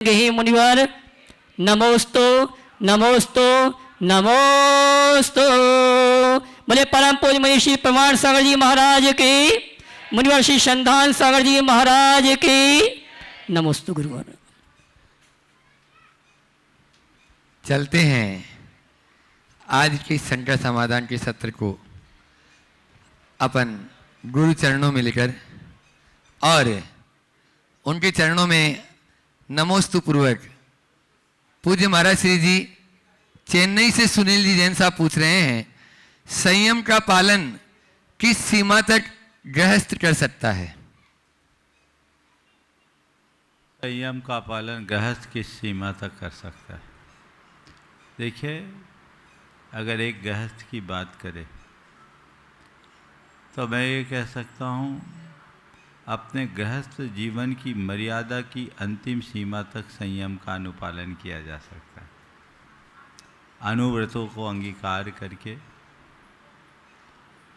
हे मुनिवर नमोस्तु नमोस्तु नमोस्तु। बोले परम पूज्य मनीषी प्रमाण सागर जी महाराज की, मुनिवर श्री संधान सागर जी महाराज की नमोस्तु गुरुवर। चलते हैं आज के संकट समाधान के सत्र को अपन गुरु चरणों में लेकर और उनके चरणों में नमोस्तु पूर्वक पूज्य महाराज श्री जी चेन्नई से सुनील जी जैन साहब पूछ रहे हैं, संयम का पालन किस सीमा तक गृहस्थ कर सकता है? संयम का पालन गृहस्थ किस सीमा तक कर सकता है? देखिए, अगर एक गृहस्थ की बात करें तो मैं ये कह सकता हूँ, अपने गृहस्थ जीवन की मर्यादा की अंतिम सीमा तक संयम का अनुपालन किया जा सकता है। अनुव्रतों को अंगीकार करके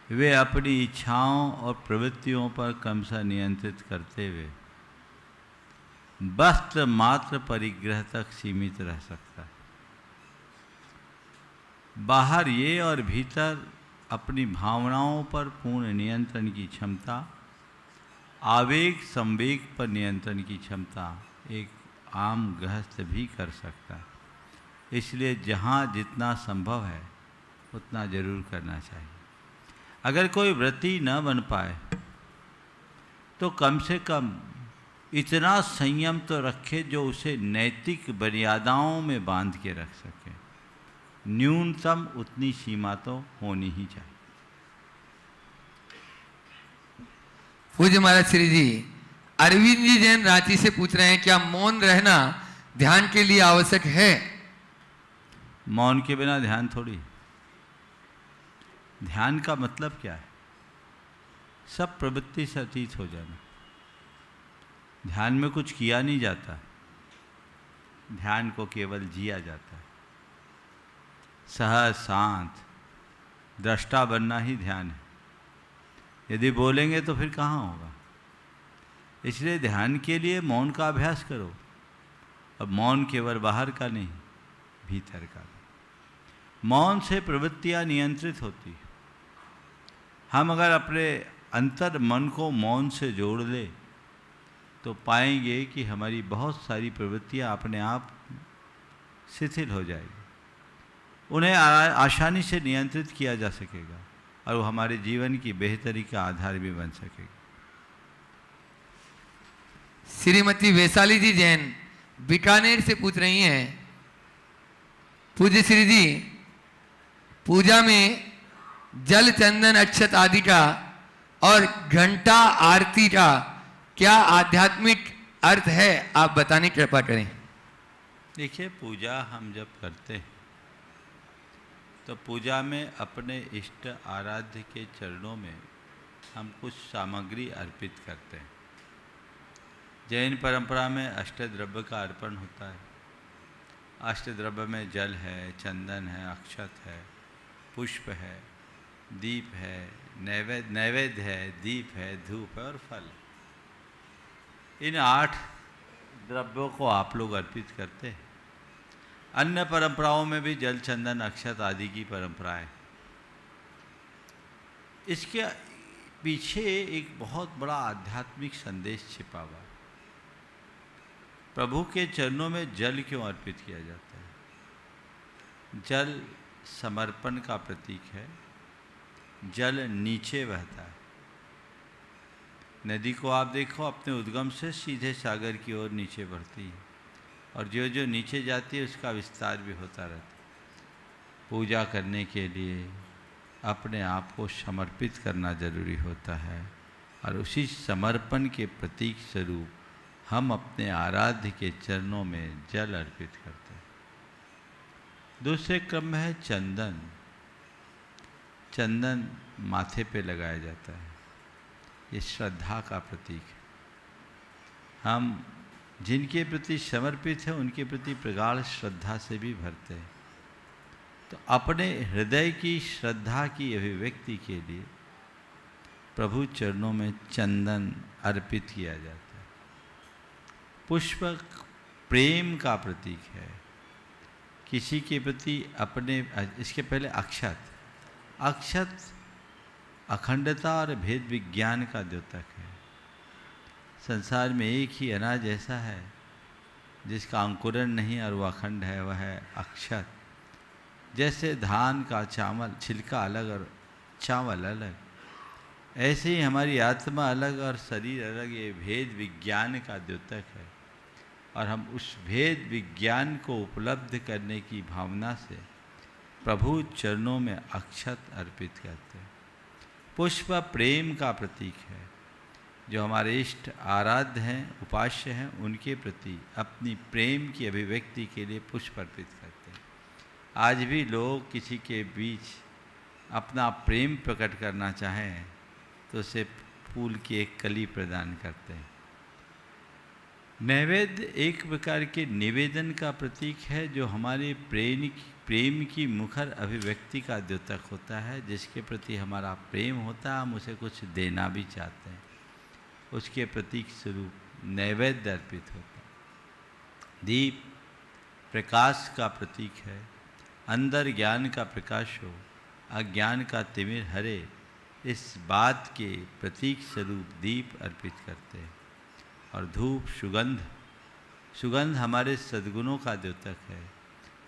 वे अपनी इच्छाओं और प्रवृत्तियों पर क्रमशः नियंत्रित करते हुए वस्त्र मात्र परिग्रह तक सीमित रह सकता है। बाहर ये और भीतर अपनी भावनाओं पर पूर्ण नियंत्रण की क्षमता, आवेग संवेग पर नियंत्रण की क्षमता एक आम गृहस्थ भी कर सकता है। इसलिए जहाँ जितना संभव है उतना जरूर करना चाहिए। अगर कोई व्रती न बन पाए तो कम से कम इतना संयम तो रखे जो उसे नैतिक मर्यादाओं में बांध के रख सके। न्यूनतम उतनी सीमा तो होनी ही चाहिए। पूज्य महाराज श्री जी अरविंद जी जैन रांची से पूछ रहे हैं, क्या मौन रहना ध्यान के लिए आवश्यक है? मौन के बिना ध्यान थोड़ी। ध्यान का मतलब क्या है? सब प्रवृत्ति से अतीत हो जाना। ध्यान में कुछ किया नहीं जाता, ध्यान को केवल जिया जाता है। सहज शांत दृष्टा बनना ही ध्यान है। यदि बोलेंगे तो फिर कहाँ होगा? इसलिए ध्यान के लिए मौन का अभ्यास करो। अब मौन केवल बाहर का नहीं, भीतर का भी। मौन से प्रवृत्तियाँ नियंत्रित होती है। हम अगर अपने अंतर मन को मौन से जोड़ ले तो पाएंगे कि हमारी बहुत सारी प्रवृत्तियाँ अपने आप शिथिल हो जाएगी। उन्हें आसानी से नियंत्रित किया जा सकेगा और वो हमारे जीवन की बेहतरी का आधार भी बन सकेगा। श्रीमती वैशाली जी जैन बीकानेर से पूछ रही हैं, पूज्य श्री जी पूजा में जल चंदन अक्षत आदि का और घंटा आरती का क्या आध्यात्मिक अर्थ है? आप बताने की कृपा करें। देखिए, पूजा हम जब करते हैं तो पूजा में अपने इष्ट आराध्य के चरणों में हम कुछ सामग्री अर्पित करते हैं। जैन परंपरा में अष्टद्रव्य का अर्पण होता है। अष्टद्रव्य में जल है, चंदन है, अक्षत है, पुष्प है, दीप है, नैवेद्य है, दीप है, धूप है और फल। इन 8 द्रव्यों को आप लोग अर्पित करते हैं। अन्य परंपराओं में भी जल चंदन अक्षत आदि की परंपरा है। इसके पीछे एक बहुत बड़ा आध्यात्मिक संदेश छिपा हुआ है। प्रभु के चरणों में जल क्यों अर्पित किया जाता है? जल समर्पण का प्रतीक है। जल नीचे बहता है। नदी को आप देखो, अपने उद्गम से सीधे सागर की ओर नीचे बढ़ती है और जो जो नीचे जाती है उसका विस्तार भी होता रहता है। पूजा करने के लिए अपने आप को समर्पित करना जरूरी होता है और उसी समर्पण के प्रतीक स्वरूप हम अपने आराध्य के चरणों में जल अर्पित करते हैं। दूसरे क्रम में है चंदन। चंदन माथे पे लगाया जाता है। ये श्रद्धा का प्रतीक है। हम जिनके प्रति समर्पित है उनके प्रति प्रगाढ़ श्रद्धा से भी भरते हैं। तो अपने हृदय की श्रद्धा की अभिव्यक्ति के लिए प्रभु चरणों में चंदन अर्पित किया जाता है। पुष्प प्रेम का प्रतीक है। किसी के प्रति अपने, इसके पहले अक्षत, अक्षत अखंडता और भेद विज्ञान का द्योतक है। संसार में एक ही अनाज ऐसा है जिसका अंकुरण नहीं और वह अखंड है, वह है अक्षत। जैसे धान का चावल छिलका अलग और चावल अलग, ऐसे ही हमारी आत्मा अलग और शरीर अलग, ये भेद विज्ञान का द्योतक है। और हम उस भेद विज्ञान को उपलब्ध करने की भावना से प्रभु चरणों में अक्षत अर्पित करते हैं। पुष्प प्रेम का प्रतीक है। जो हमारे इष्ट आराध्य हैं, उपास्य हैं, उनके प्रति अपनी प्रेम की अभिव्यक्ति के लिए पुष्प अर्पित करते हैं। आज भी लोग किसी के बीच अपना प्रेम प्रकट करना चाहें तो उसे फूल की एक कली प्रदान करते हैं। नैवेद्य एक प्रकार के निवेदन का प्रतीक है, जो हमारे प्रेम की मुखर अभिव्यक्ति का द्योतक होता है। जिसके प्रति हमारा प्रेम होता है, हम उसे कुछ देना भी चाहते हैं, उसके प्रतीक स्वरूप नैवेद्य अर्पित होता है। दीप प्रकाश का प्रतीक है। अंदर ज्ञान का प्रकाश हो, अज्ञान का तिमिर हरे, इस बात के प्रतीक स्वरूप दीप अर्पित करते हैं। और धूप सुगंध हमारे सद्गुणों का द्योतक है।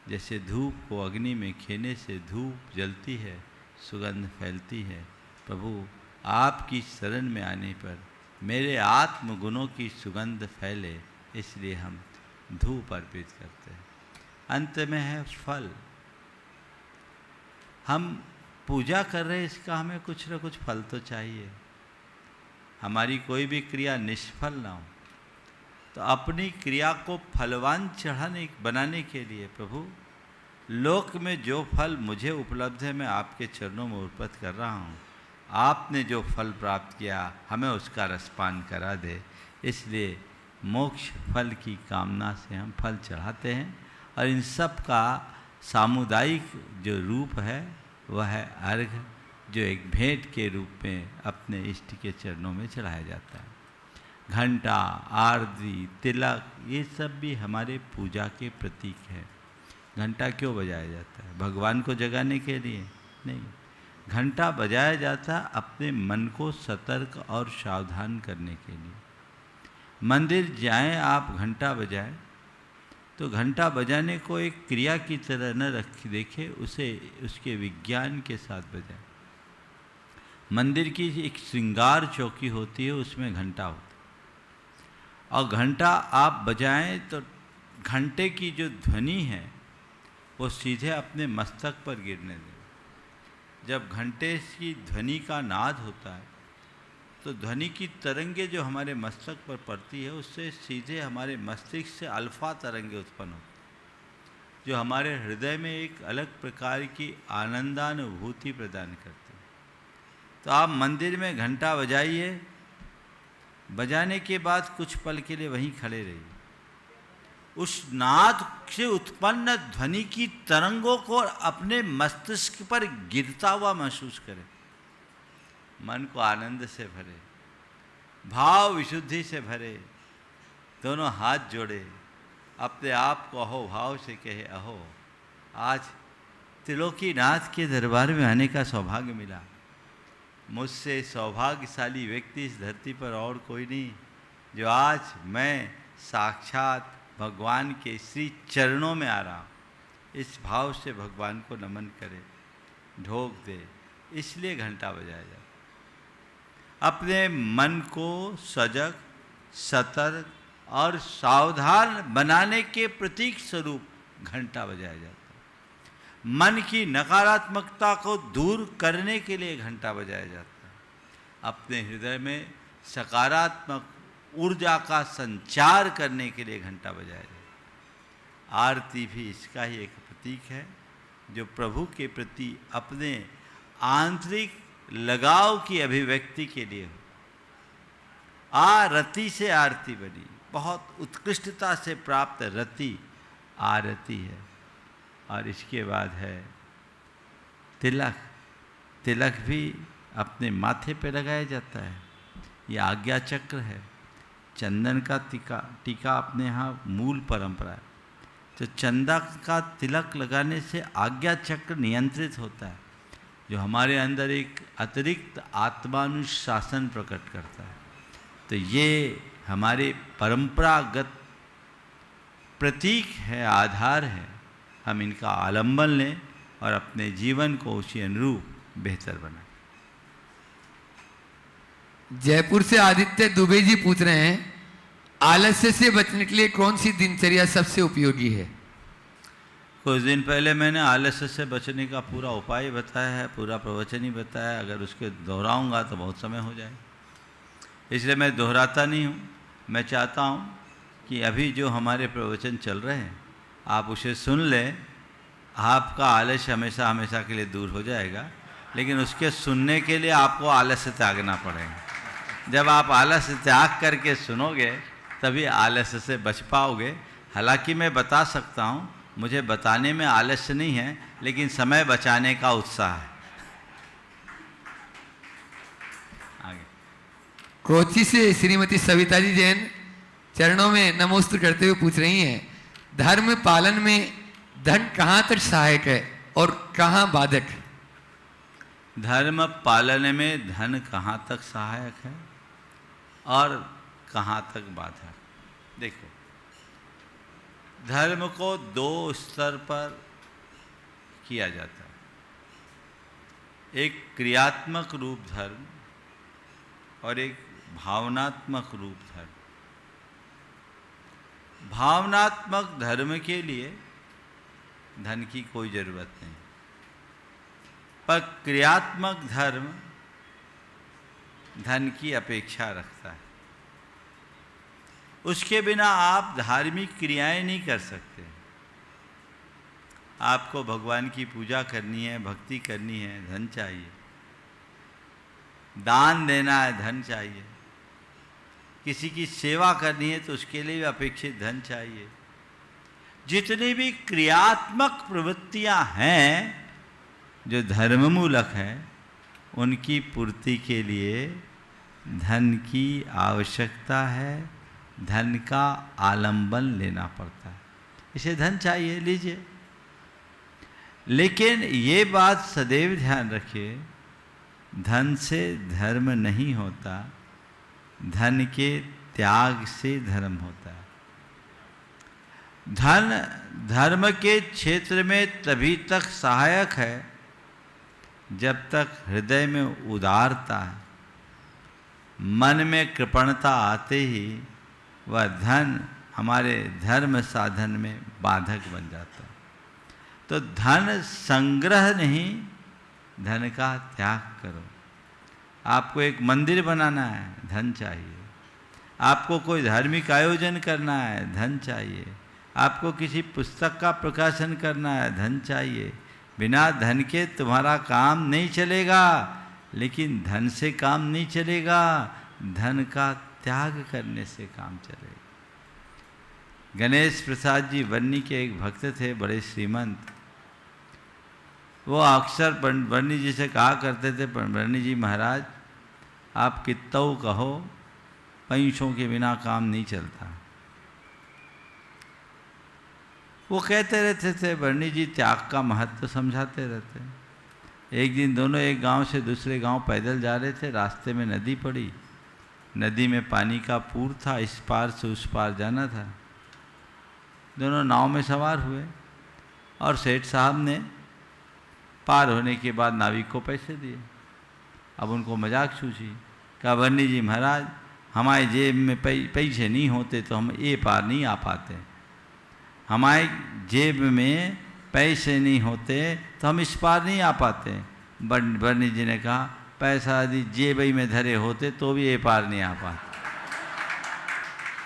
जैसे धूप को अग्नि में खेने से धूप जलती है, सुगंध फैलती है। प्रभु आपकी शरण में आने पर मेरे आत्मगुणों की सुगंध फैले, इसलिए हम धूप अर्पित करते हैं। अंत में है फल। हम पूजा कर रहे हैं, इसका हमें कुछ न कुछ फल तो चाहिए। हमारी कोई भी क्रिया निष्फल ना हो, तो अपनी क्रिया को फलवान बनाने के लिए प्रभु लोक में जो फल मुझे उपलब्ध है, मैं आपके चरणों में अर्पित कर रहा हूँ। आपने जो फल प्राप्त किया, हमें उसका रसपान करा दे। इसलिए मोक्ष फल की कामना से हम फल चढ़ाते हैं। और इन सब का सामुदायिक जो रूप है वह है अर्घ, जो एक भेंट के रूप में अपने इष्ट के चरणों में चढ़ाया जाता है। घंटा, आरती, तिलक, ये सब भी हमारे पूजा के प्रतीक है। घंटा क्यों बजाया जाता है? भगवान को जगाने के लिए नहीं, घंटा बजाया जाता अपने मन को सतर्क और सावधान करने के लिए। मंदिर जाएं आप, घंटा बजाएं, तो घंटा बजाने को एक क्रिया की तरह न देखें, उसे उसके विज्ञान के साथ बजाएं। मंदिर की एक श्रृंगार चौकी होती है, उसमें घंटा होता है, और घंटा आप बजाएं तो घंटे की जो ध्वनि है वो सीधे अपने मस्तक पर गिरने दें। जब घंटे की ध्वनि का नाद होता है तो ध्वनि की तरंगे जो हमारे मस्तक पर पड़ती है, उससे सीधे हमारे मस्तिष्क से अल्फा तरंगे उत्पन्न होती हैं, जो हमारे हृदय में एक अलग प्रकार की आनंदानुभूति प्रदान करती है। तो आप मंदिर में घंटा बजाइए, बजाने के बाद कुछ पल के लिए वहीं खड़े रहिए, उस नाद से उत्पन्न ध्वनि की तरंगों को अपने मस्तिष्क पर गिरता हुआ महसूस करें। मन को आनंद से भरे, भाव विशुद्धि से भरे, दोनों हाथ जोड़े, अपने आप को अहो भाव से कहे, अहो आज त्रिलोकीनाथ के दरबार में आने का सौभाग्य मिला। मुझसे सौभाग्यशाली व्यक्ति इस धरती पर और कोई नहीं, जो आज मैं साक्षात भगवान के श्री चरणों में आ रहा हूँ। इस भाव से भगवान को नमन करे, ढोक दे। इसलिए घंटा बजाया जाता है। अपने मन को सजग, सतर्क और सावधान बनाने के प्रतीक स्वरूप घंटा बजाया जाता है। मन की नकारात्मकता को दूर करने के लिए घंटा बजाया जाता है। अपने हृदय में सकारात्मक ऊर्जा का संचार करने के लिए घंटा बजाया जाता है। आरती भी इसका ही एक प्रतीक है, जो प्रभु के प्रति अपने आंतरिक लगाव की अभिव्यक्ति के लिए हो। रति से आरती बनी, बहुत उत्कृष्टता से प्राप्त रति आरती है। और इसके बाद है तिलक। तिलक भी अपने माथे पे लगाया जाता है, यह आज्ञा चक्र है। चंदन का टीका अपने यहाँ मूल परंपरा है। तो चंदा का तिलक लगाने से आज्ञा चक्र नियंत्रित होता है, जो हमारे अंदर एक अतिरिक्त आत्मानुशासन प्रकट करता है। तो ये हमारे परंपरागत प्रतीक है, आधार है। हम इनका आलंबन लें और अपने जीवन को उसी अनुरूप बेहतर बनाएं। जयपुर से आदित्य दुबे जी पूछ रहे हैं, आलस्य से बचने के लिए कौन सी दिनचर्या सबसे उपयोगी है? कुछ दिन पहले मैंने आलस्य से बचने का पूरा उपाय बताया है, पूरा प्रवचन ही बताया। अगर उसके दोहराऊंगा तो बहुत समय हो जाए, इसलिए मैं दोहराता नहीं हूँ। मैं चाहता हूँ कि अभी जो हमारे प्रवचन चल रहे हैं आप उसे सुन लें, आपका आलस्य हमेशा हमेशा के लिए दूर हो जाएगा। लेकिन उसके सुनने के लिए आपको आलस्य त्यागना पड़ेगा। जब आप आलस्य त्याग करके सुनोगे तभी आलस्य से बच पाओगे। हालांकि मैं बता सकता हूँ, मुझे बताने में आलस्य नहीं है, लेकिन समय बचाने का उत्साह है। आगे कोची से श्रीमती सविता जी जैन चरणों में नमोस्तु करते हुए पूछ रही हैं, धर्म पालन में धन कहाँ तक सहायक है और कहाँ बाधक? धर्म पालन में धन कहाँ तक सहायक है और कहाँ तक बाधक? देखो, धर्म को दो स्तर पर किया जाता है। एक क्रियात्मक रूप धर्म और एक भावनात्मक रूप धर्म। भावनात्मक धर्म के लिए धन की कोई जरूरत नहीं, पर क्रियात्मक धर्म धन की अपेक्षा रखता है। उसके बिना आप धार्मिक क्रियाएं नहीं कर सकते। आपको भगवान की पूजा करनी है, भक्ति करनी है, धन चाहिए। दान देना है, धन चाहिए। किसी की सेवा करनी है तो उसके लिए भी अपेक्षित धन चाहिए। जितनी भी क्रियात्मक प्रवृत्तियां हैं जो धर्ममूलक हैं, उनकी पूर्ति के लिए धन की आवश्यकता है, धन का आलंबन लेना पड़ता है। इसे धन चाहिए, लीजिए। लेकिन ये बात सदैव ध्यान रखिए, धन से धर्म नहीं होता, धन के त्याग से धर्म होता है। धन धर्म के क्षेत्र में तभी तक सहायक है जब तक हृदय में उदारता है, मन में कृपणता आते ही वह धन हमारे धर्म साधन में बाधक बन जाता है। तो धन संग्रह नहीं, धन का त्याग करो। आपको एक मंदिर बनाना है, धन चाहिए। आपको कोई धार्मिक आयोजन करना है, धन चाहिए। आपको किसी पुस्तक का प्रकाशन करना है, धन चाहिए। बिना धन के तुम्हारा काम नहीं चलेगा। लेकिन धन से काम नहीं चलेगा, धन का त्याग करने से काम चलेगा। गणेश प्रसाद जी बन्नी के एक भक्त थे, बड़े श्रीमंत। वो अक्सर बन्नी जी से कहा करते थे, बन्नी जी महाराज आप कित्तऊ कहो, पैसों के बिना काम नहीं चलता। वो कहते रहते थे, बन्नी जी त्याग का महत्व समझाते रहते। एक दिन दोनों एक गांव से दूसरे गांव पैदल जा रहे थे, रास्ते में नदी पड़ी। नदी में पानी का पूर था, इस पार से उस पार जाना था। दोनों नाव में सवार हुए और सेठ साहब ने पार होने के बाद नाविक को पैसे दिए। अब उनको मजाक सूझी, कहा बन्नी जी महाराज हमारे जेब में पैसे नहीं होते तो हम ये पार नहीं आ पाते। हमारे जेब में पैसे नहीं होते तो हम इस पार नहीं आ पाते। बन्नी जी ने कहा पैसा यदि जेब में धरे होते तो भी ये पार नहीं आ पाते।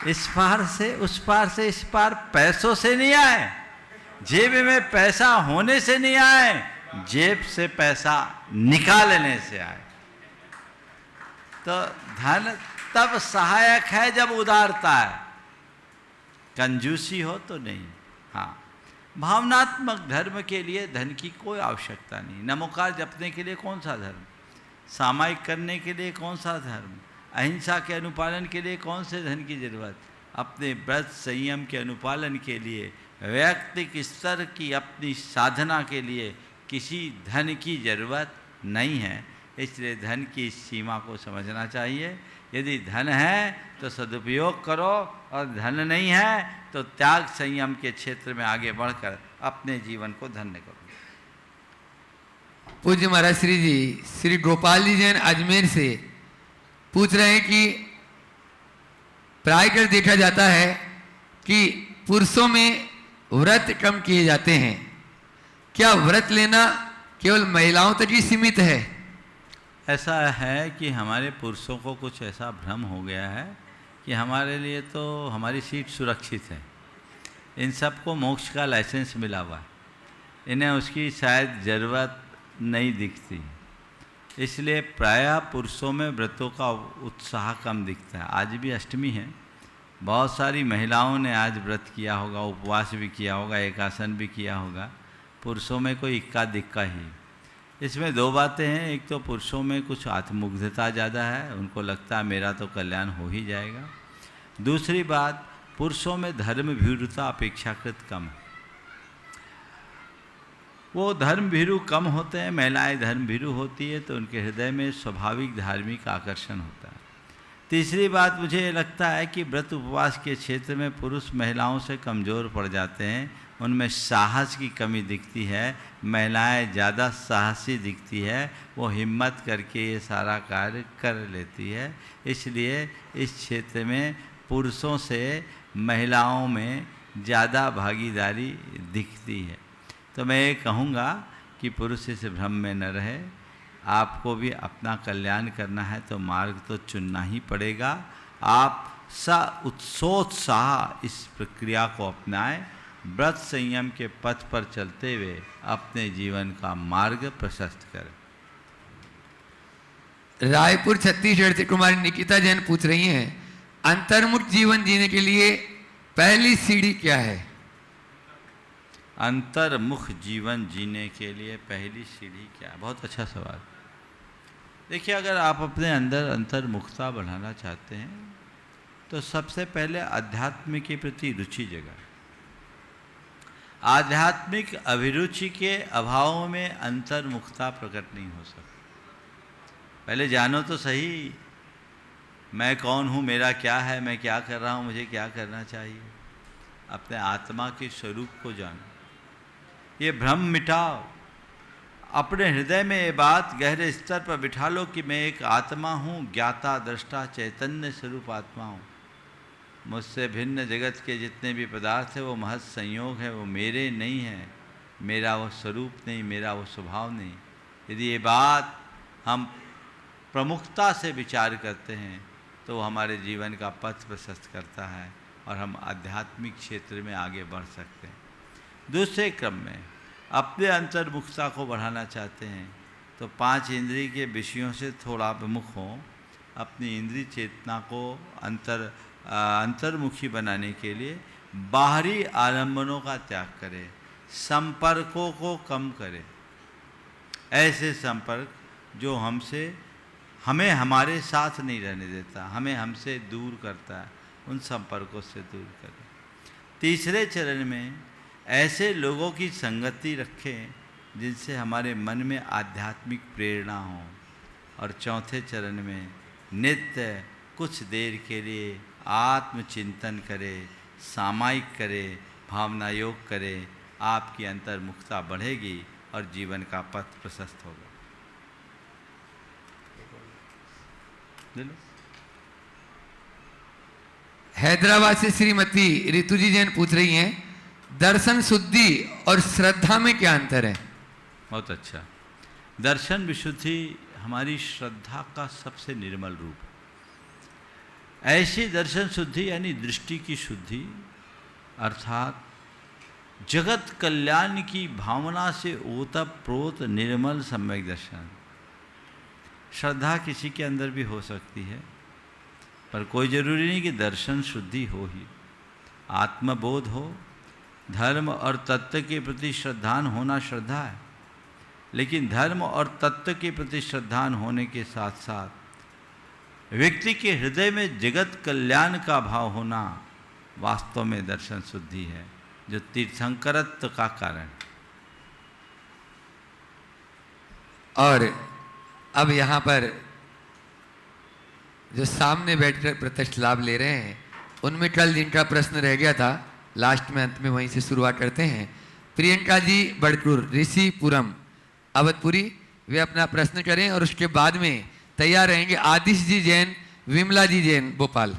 इस पार से उस पार से इस पार पैसों से नहीं आए, जेब में पैसा होने से नहीं आए, जेब से पैसा निकालने से आए। तो धन तब सहायक है जब उदारता है, कंजूसी हो तो नहीं। हाँ, भावनात्मक धर्म के लिए धन की कोई आवश्यकता नहीं। नमोकार जपने के लिए कौन सा धर्म, सामायिक करने के लिए कौन सा धर्म, अहिंसा के अनुपालन के लिए कौन से धन की जरूरत? अपने व्रत संयम के अनुपालन के लिए, वैयक्तिक स्तर की अपनी साधना के लिए किसी धन की जरूरत नहीं है। इसलिए धन की सीमा को समझना चाहिए। यदि धन है तो सदुपयोग करो, और धन नहीं है तो त्याग संयम के क्षेत्र में आगे बढ़कर अपने जीवन को धन्य करो। पूज्य महाराज श्री जी श्री गोपाल जी जैन अजमेर से पूछ रहे हैं कि प्रायकर देखा जाता है कि पुरुषों में व्रत कम किए जाते हैं, क्या व्रत लेना केवल महिलाओं तक ही सीमित है? ऐसा है कि हमारे पुरुषों को कुछ ऐसा भ्रम हो गया है कि हमारे लिए तो हमारी सीट सुरक्षित है, इन सबको मोक्ष का लाइसेंस मिला हुआ है, इन्हें उसकी शायद ज़रूरत नहीं दिखती। इसलिए प्रायः पुरुषों में व्रतों का उत्साह कम दिखता है। आज भी अष्टमी है, बहुत सारी महिलाओं ने आज व्रत किया होगा, उपवास भी किया होगा, एकासन भी किया होगा। पुरुषों में कोई इक्का दिक्का ही। इसमें दो बातें हैं। एक तो पुरुषों में कुछ आत्ममुग्धता ज़्यादा है, उनको लगता है मेरा तो कल्याण हो ही जाएगा। दूसरी बात, पुरुषों में धर्म भीरुता अपेक्षाकृत कम है। वो धर्म भीरु कम होते हैं, महिलाएं धर्म भीरु होती है, तो उनके हृदय में स्वाभाविक धार्मिक आकर्षण होता है। तीसरी बात, मुझे ये लगता है कि व्रत उपवास के क्षेत्र में पुरुष महिलाओं से कमज़ोर पड़ जाते हैं, उनमें साहस की कमी दिखती है। महिलाएं ज़्यादा साहसी दिखती है, वो हिम्मत करके ये सारा कार्य कर लेती है। इसलिए इस क्षेत्र में पुरुषों से महिलाओं में ज़्यादा भागीदारी दिखती है। तो मैं ये कहूँगा कि पुरुष इस भ्रम में न रहे। आपको भी अपना कल्याण करना है तो मार्ग तो चुनना ही पड़ेगा। आप उत्सोत्साह इस प्रक्रिया को अपनाएं, व्रत संयम के पथ पर चलते हुए अपने जीवन का मार्ग प्रशस्त करें। रायपुर छत्तीसगढ़ से कुमारी निकिता जैन पूछ रही हैं, अंतर्मुख जीवन जीने के लिए पहली सीढ़ी क्या है? अंतर्मुख जीवन जीने के लिए पहली सीढ़ी क्या है? बहुत अच्छा सवाल। देखिए, अगर आप अपने अंदर अंतर्मुखता बढ़ाना चाहते हैं तो सबसे पहले अध्यात्म के प्रति रुचि जगाएं। आध्यात्मिक अभिरुचि के अभाव में अंतर्मुखता प्रकट नहीं हो सकती। पहले जानो तो सही, मैं कौन हूँ, मेरा क्या है, मैं क्या कर रहा हूँ, मुझे क्या करना चाहिए। अपने आत्मा के स्वरूप को जानो, ये भ्रम मिटाओ। अपने हृदय में ये बात गहरे स्तर पर बिठा लो कि मैं एक आत्मा हूँ, ज्ञाता दृष्टा चैतन्य स्वरूप आत्मा हूँ। मुझसे भिन्न जगत के जितने भी पदार्थ हैं वो महज संयोग है, वो मेरे नहीं हैं, मेरा वो स्वरूप नहीं, मेरा वो स्वभाव नहीं। यदि ये बात हम प्रमुखता से विचार करते हैं तो वो हमारे जीवन का पथ प्रशस्त करता है और हम आध्यात्मिक क्षेत्र में आगे बढ़ सकते हैं। दूसरे क्रम में अपने अंतर्मुखता को बढ़ाना चाहते हैं तो 5 इंद्रिय के विषयों से थोड़ा विमुख हों। अपनी इंद्रिय चेतना को अंतर्मुखी बनाने के लिए बाहरी आलंबनों का त्याग करें, संपर्कों को कम करें। ऐसे संपर्क जो हमें हमारे साथ नहीं रहने देता, हमें हमसे दूर करता है, उन संपर्कों से दूर करें। तीसरे चरण में ऐसे लोगों की संगति रखें जिनसे हमारे मन में आध्यात्मिक प्रेरणा हो। और चौथे चरण में नित्य कुछ देर के लिए आत्मचिंतन करें, सामायिक करें, भावना योग करें। आपकी अंतर्मुखता बढ़ेगी और जीवन का पथ प्रशस्त होगा। हैदराबाद से श्रीमती ऋतु जी जैन पूछ रही हैं, दर्शन शुद्धि और श्रद्धा में क्या अंतर है? बहुत अच्छा। दर्शन विशुद्धि हमारी श्रद्धा का सबसे निर्मल रूप है। ऐसी दर्शन शुद्धि यानी दृष्टि की शुद्धि, अर्थात जगत कल्याण की भावना से ओतप्रोत निर्मल सम्यक दर्शन। श्रद्धा किसी के अंदर भी हो सकती है, पर कोई जरूरी नहीं कि दर्शन शुद्धि हो ही। आत्मबोध हो, धर्म और तत्व के प्रति श्रद्धान होना श्रद्धा है, लेकिन धर्म और तत्व के प्रति श्रद्धान होने के साथ साथ व्यक्ति के हृदय में जगत कल्याण का भाव होना वास्तव में दर्शन शुद्धि है, जो तीर्थंकरत्व का कारण। और अब यहाँ पर जो सामने बैठकर प्रत्यक्ष लाभ ले रहे हैं, उनमें कल जिनका प्रश्न रह गया था, लास्ट में अंत में वहीं से शुरुआत करते हैं। प्रियंका जी बड़कुर, ऋषिपुरम, अवधपुरी, वे अपना प्रश्न करें और उसके बाद में तैयार रहेंगे आदिश जी जैन, विमला जी जैन, भोपाल।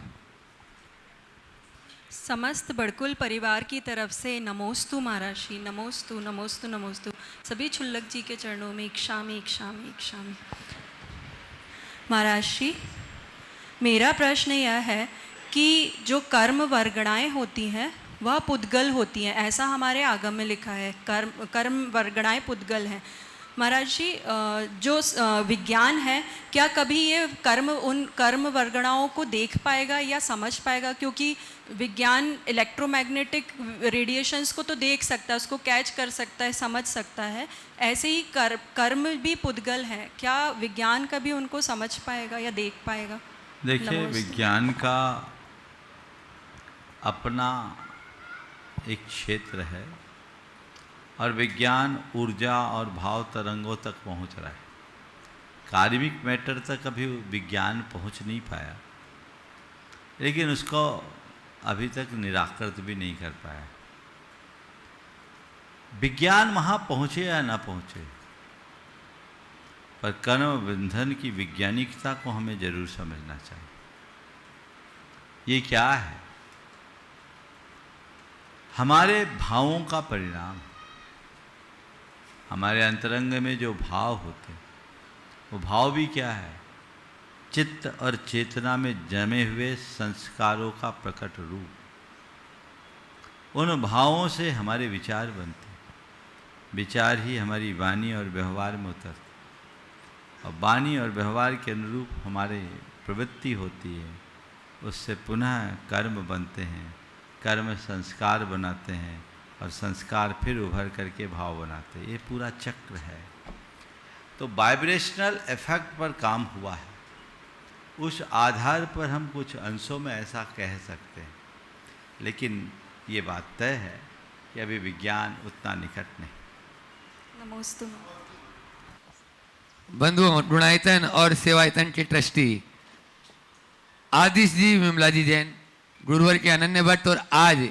समस्त बड़कुल परिवार की तरफ से नमोस्तु महाराज श्री, नमोस्तु नमोस्तु नमोस्तु। सभी छुल्लक जी के चरणों में इक्षामि इक्षामि इक्षामि। महाराज श्री, मेरा प्रश्न यह है कि जो कर्म वर्गणाएं होती हैं वह पुद्गल होती हैं, ऐसा हमारे आगम में लिखा है, कर्म वर्गणाएं पुद्गल हैं। महाराज जी, जो विज्ञान है, क्या कभी ये उन कर्म वर्गणाओं को देख पाएगा या समझ पाएगा? क्योंकि विज्ञान इलेक्ट्रोमैग्नेटिक रेडिएशंस को तो देख सकता है, उसको कैच कर सकता है, समझ सकता है। ऐसे ही कर्म भी पुद्गल है, क्या विज्ञान कभी उनको समझ पाएगा या देख पाएगा? देखिए, विज्ञान का अपना एक क्षेत्र है और विज्ञान ऊर्जा और भाव तरंगों तक पहुंच रहा है। कार्मिक मैटर तक अभी विज्ञान पहुंच नहीं पाया, लेकिन उसको अभी तक निराकृत भी नहीं कर पाया। विज्ञान वहाँ पहुँचे या ना पहुँचे, पर कर्म बंधन की वैज्ञानिकता को हमें जरूर समझना चाहिए। ये क्या है? हमारे भावों का परिणाम। हमारे अंतरंग में जो भाव होते हैं, वो भाव भी क्या है? चित्त और चेतना में जमे हुए संस्कारों का प्रकट रूप। उन भावों से हमारे विचार बनते हैं, विचार ही हमारी वाणी और व्यवहार में उतरते, और वाणी और व्यवहार के अनुरूप हमारे प्रवृत्ति होती है, उससे पुनः कर्म बनते हैं, कर्म संस्कार बनाते हैं, और संस्कार फिर उभर करके भाव बनाते हैं। ये पूरा चक्र है। तो वाइब्रेशनल इफेक्ट पर काम हुआ है, उस आधार पर हम कुछ अंशों में ऐसा कह सकते हैं, लेकिन ये बात तय है कि अभी विज्ञान उतना निकट नहीं। नमोस्तु। बंधुओं, गुणायतन और सेवायतन के ट्रस्टी आदिश जी, विमला जी जैन, गुरुवर के अनन्य भट्ट, और आज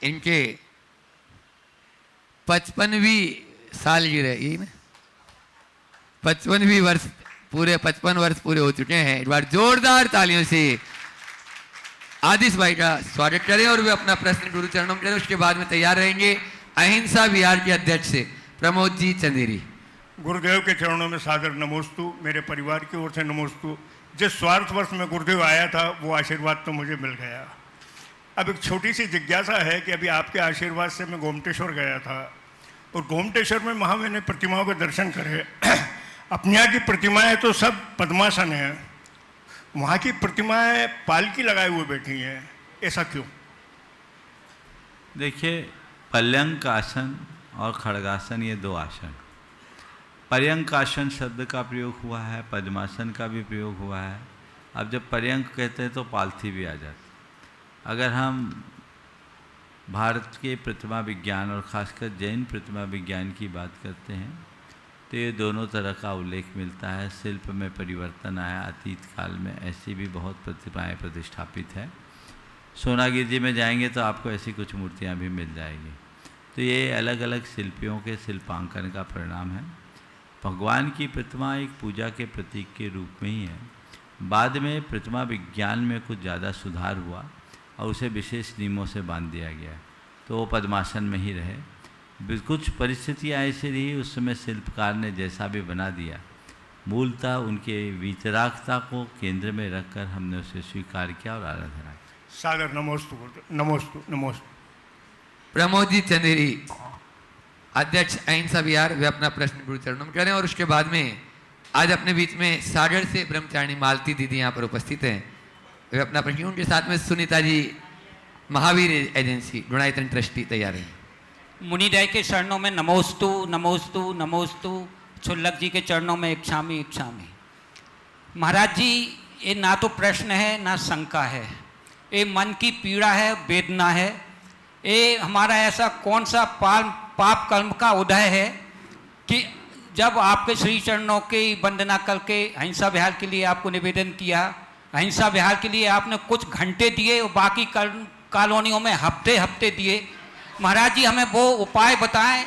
इनके 55वीं सालगिरह, यही ना, 55वीं वर्ष पूरे 55 वर्ष पूरे हो चुके हैं। एक बार जोरदार तालियों से आदिश भाई का स्वागत करें और वे अपना प्रश्न गुरु चरणों में करें। उसके बाद में तैयार रहेंगे अहिंसा विहार के अध्यक्ष प्रमोद जी चंदेरी। गुरुदेव के चरणों में सादर नमोस्तु। मेरे परिवार की ओर से नमोस्तु। जिस स्वार्थ वर्ष में गुरुदेव आया था, वो आशीर्वाद तो मुझे मिल गया। अब एक छोटी सी जिज्ञासा है कि अभी आपके आशीर्वाद से मैं गोमटेश्वर गया था, और गोमटेश्वर में वहाँ मैंने प्रतिमाओं के दर्शन करे। अपने यहाँ की प्रतिमाएं तो सब पद्मासन हैं, वहाँ की प्रतिमाएं पालकी लगाए हुए बैठी हैं, ऐसा क्यों? देखिए, पर्यंक आसन और खड़गासन, ये दो आसन। पर्यंक आसन शब्द का प्रयोग हुआ है, पद्मासन का भी प्रयोग हुआ है। अब जब पर्यंक कहते हैं तो पालथी भी आ जाती। अगर हम भारत के प्रतिमा विज्ञान और खासकर जैन प्रतिमा विज्ञान की बात करते हैं, तो ये दोनों तरह का उल्लेख मिलता है। शिल्प में परिवर्तन आया, अतीत काल में ऐसी भी बहुत प्रतिमाएं प्रतिष्ठापित है। सोनागिरी जी में जाएंगे तो आपको ऐसी कुछ मूर्तियां भी मिल जाएगी। तो ये अलग अलग शिल्पियों के शिल्पांकन का परिणाम है। भगवान की प्रतिमा एक पूजा के प्रतीक के रूप में ही है। बाद में प्रतिमा विज्ञान में कुछ ज़्यादा सुधार हुआ और उसे विशेष नियमों से बांध दिया गया, तो वो पद्मासन में ही रहे। कुछ परिस्थितियाँ ऐसी रही, उस समय शिल्पकार ने जैसा भी बना दिया, मूलतः उनके वीतरागता को केंद्र में रखकर हमने उसे स्वीकार किया और आराधना की। सादर नमोस्तु नमोस्तु नमोस्तु। प्रमोद जी चंदेरी, अध्यक्ष अहिंसा विहार, वे अपना प्रश्न गुरु चरणों में करें और उसके बाद में आज अपने बीच में सागर से ब्रह्मचारिणी मालती दीदी यहाँ पर उपस्थित हैं, वे अपना प्रश्न, उनके साथ में सुनीता जी महावीर एजेंसी गुणायतन ट्रस्टी तैयार हैं। मुनिदय के चरणों में नमोस्तु नमोस्तु नमोस्तु। छुल्लक जी के चरणों में इक्षामि इक्षामि। महाराज जी, ये ना तो प्रश्न है ना शंका है, ये मन की पीड़ा है, वेदना है। ये हमारा ऐसा कौन सा पाप कर्म का उदय है कि जब आपके श्री चरणों की वंदना करके अहिंसा विहार के लिए आपको निवेदन किया, अहिंसा विहार के लिए आपने कुछ घंटे दिए और बाकी कॉलोनियों में हफ्ते हफ्ते दिए। महाराज जी, हमें वो उपाय बताएं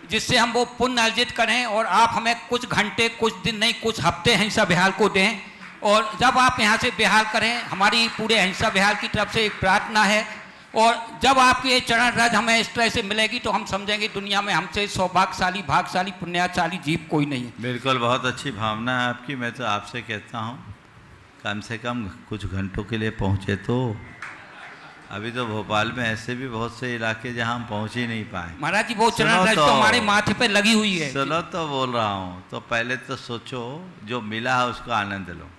जिससे हम वो पुण्य अर्जित करें और आप हमें कुछ घंटे, कुछ दिन नहीं, कुछ हफ्ते अहिंसा विहार को दें। और जब आप यहाँ से विहार करें, हमारी पूरे अहिंसा विहार की तरफ से एक प्रार्थना है, और जब आपकी ये चरण रज हमें इस तरह से मिलेगी तो हम समझेंगे दुनिया में हमसे सौभाग्यशाली, भाग्यशाली, पुण्याशाली जीव कोई नहीं है। बिल्कुल, बहुत अच्छी भावना है आपकी। मैं तो आपसे कहता हूँ कम से कम कुछ घंटों के लिए पहुँचे तो। अभी तो भोपाल में ऐसे भी बहुत से इलाके जहाँ हम पहुँच ही नहीं पाए। महाराज जी, वो चरण रज तो हमारे माथे पे लगी हुई है। सुनो तो बोल रहा हूँ, तो पहले तो सोचो जो मिला है उसका आनंद लो।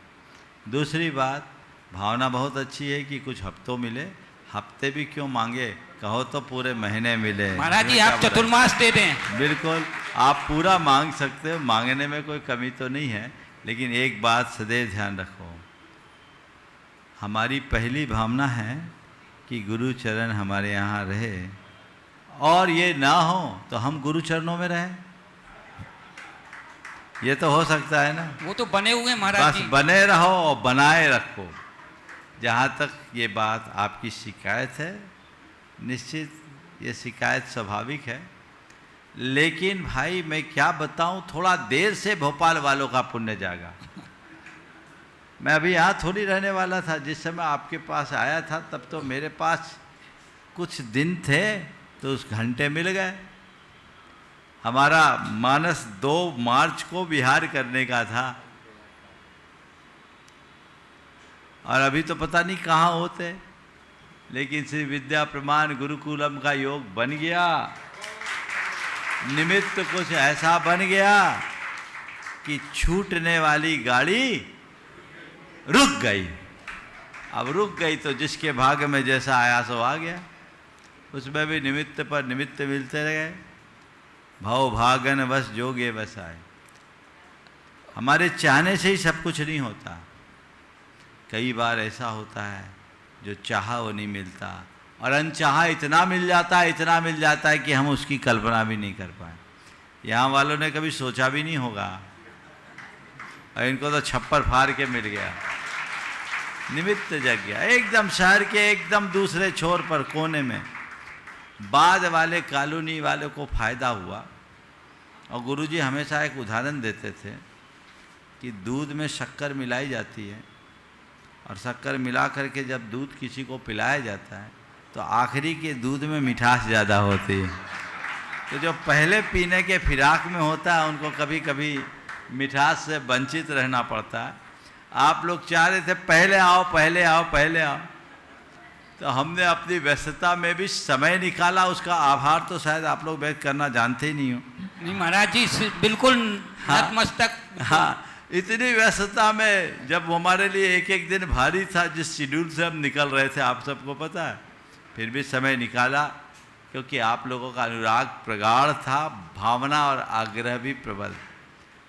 दूसरी बात, भावना बहुत अच्छी है कि कुछ हफ्तों मिले, हफ्ते भी क्यों मांगे, कहो तो पूरे महीने मिले। महाराज जी, आप चतुर्मास दे दें। बिल्कुल, आप पूरा मांग सकते हो, मांगने में कोई कमी तो नहीं है। लेकिन एक बात सदैव ध्यान रखो, हमारी पहली भावना है कि गुरु चरण हमारे यहाँ रहे, और ये ना हो तो हम गुरु चरणों में रहें। ये तो हो सकता है ना। वो तो बने हुए महाराज बस जी। बने रहो और बनाए रखो। जहाँ तक ये बात आपकी शिकायत है, निश्चित ये शिकायत स्वाभाविक है, लेकिन भाई मैं क्या बताऊँ, थोड़ा देर से भोपाल वालों का पुण्य जागा। मैं अभी यहाँ थोड़ी रहने वाला था, जिस समय आपके पास आया था तब तो मेरे पास कुछ दिन थे, तो उस घंटे मिल गए। हमारा मानस 2 मार्च को विहार करने का था, और अभी तो पता नहीं कहाँ होते, लेकिन श्री विद्या प्रमाण गुरुकुलम का योग बन गया। निमित्त कुछ ऐसा बन गया कि छूटने वाली गाड़ी रुक गई। अब रुक गई तो जिसके भाग्य में जैसा आया सो आ गया। उसमें भी निमित्त पर निमित्त मिलते रहे। भाव भागन बस जोगे बस आए। हमारे चाहने से ही सब कुछ नहीं होता। कई बार ऐसा होता है जो चाहा वो नहीं मिलता, और अनचाहा इतना मिल जाता है, इतना मिल जाता है कि हम उसकी कल्पना भी नहीं कर पाए। यहाँ वालों ने कभी सोचा भी नहीं होगा, और इनको तो छप्पर फाड़ के मिल गया, निमित्त जग गया। एकदम शहर के एकदम दूसरे छोर पर कोने में बाद वाले कॉलोनी वाले को फायदा हुआ। और गुरुजी हमेशा एक उदाहरण देते थे कि दूध में शक्कर मिलाई जाती है, और शक्कर मिला करके जब दूध किसी को पिलाया जाता है तो आखिरी के दूध में मिठास ज़्यादा होती है। तो जो पहले पीने के फिराक में होता है उनको कभी कभी मिठास से वंचित रहना पड़ता है। आप लोग चाह रहे थे पहले आओ पहले आओ पहले आओ, तो हमने अपनी व्यस्तता में भी समय निकाला। उसका आभार तो शायद आप लोग व्यक्त करना जानते ही नहीं हो। नहीं महाराज जी, बिल्कुल नतमस्तक। हाँ, इतनी व्यस्तता में जब हमारे लिए एक एक दिन भारी था, जिस शेड्यूल से हम निकल रहे थे आप सबको पता है, फिर भी समय निकाला, क्योंकि आप लोगों का अनुराग प्रगाढ़ था, भावना और आग्रह भी प्रबल।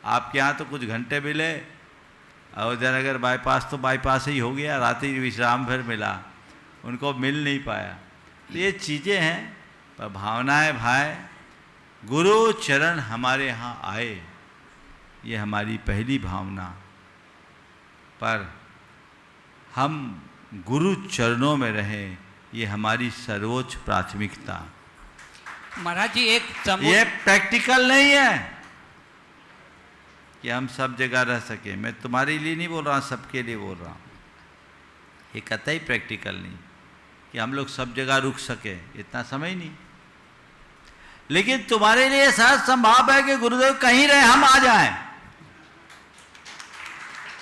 आपके यहाँ तो कुछ घंटे मिले, अयोध्यानगर बाईपास तो बाईपास ही हो गया, रात्रि विश्राम भर मिला, उनको मिल नहीं पाया। तो ये चीज़ें हैं, पर भावनाएं भाई गुरु चरण हमारे यहाँ आए, ये हमारी पहली भावना। पर हम गुरु चरणों में रहें, ये हमारी सर्वोच्च प्राथमिकता। महाराज जी, ये प्रैक्टिकल नहीं है कि हम सब जगह रह सके। मैं तुम्हारे लिए नहीं बोल रहा, सबके लिए बोल रहा हूँ। ये कतई प्रैक्टिकल नहीं कि हम लोग सब जगह रुक सके, इतना समय नहीं। लेकिन तुम्हारे लिए सहज संभव है कि गुरुदेव कहीं रहे, हम आ जाएं।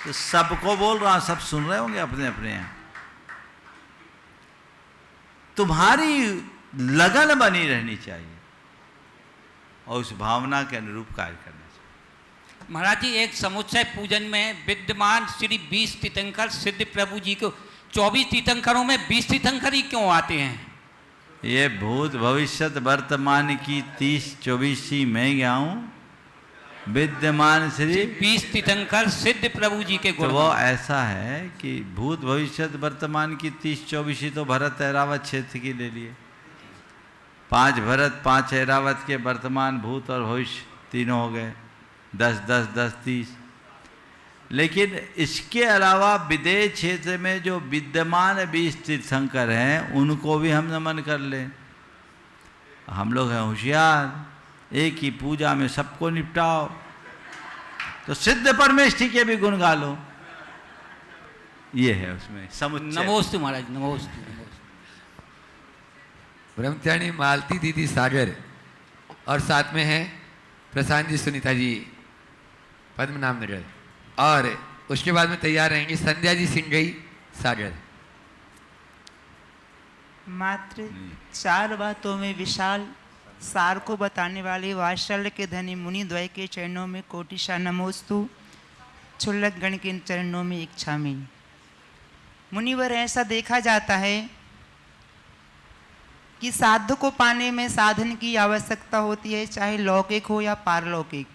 तो सबको बोल रहा हूं, सब सुन रहे होंगे अपने अपने यहाँ। तुम्हारी लगन बनी रहनी चाहिए और उस भावना के अनुरूप कार्य करना चाहिए। महाराज जी, एक समुच्चय पूजन में विद्यमान श्री 20 तीर्थंकर सिद्ध प्रभु जी को 24 तीर्थंकरों में 20 तीर्थंकर ही क्यों आते हैं? ये भूत भविष्यत वर्तमान की 30-24 मैं गया हूँ, विद्यमान श्री 20 तीर्थंकर सिद्ध प्रभु जी के तो गुण। वो ऐसा है कि भूत भविष्य वर्तमान की 30-24 तो भरत ऐरावत क्षेत्र की ले लिए, 5 भरत 5 ऐरावत के वर्तमान भूत और भविष्य तीनों हो गए, 10 30। लेकिन इसके अलावा विदेश क्षेत्र में जो विद्यमान 20 तीर्थंकर हैं उनको भी हम नमन कर लें। हम लोग हैं होशियार, एक ही पूजा में सबको निपटाओ, तो सिद्ध परमेष्ठी के भी गुण गा लो। ये है उसमें समुच्चय। नमोस्तु महाराज, नमोस्तु। ब्रह्मचारिणी मालती दीदी सागर और साथ में है प्रशांत जी, सुनीता जी, पद्मनाभ नगर, और उसके बाद में तैयार रहेंगी संध्या जी सिंगई सागर। मात्र 4 बातों में विशाल सार को बताने वाले वात्सल्य के धनी मुनि द्वय के चरणों में कोटिशा नमोस्तु, क्षुल्लक गण के चरणों में इच्छा में। मुनिवर, ऐसा देखा जाता है कि साध्य को पाने में साधन की आवश्यकता होती है, चाहे लौकिक हो या पारलौकिक।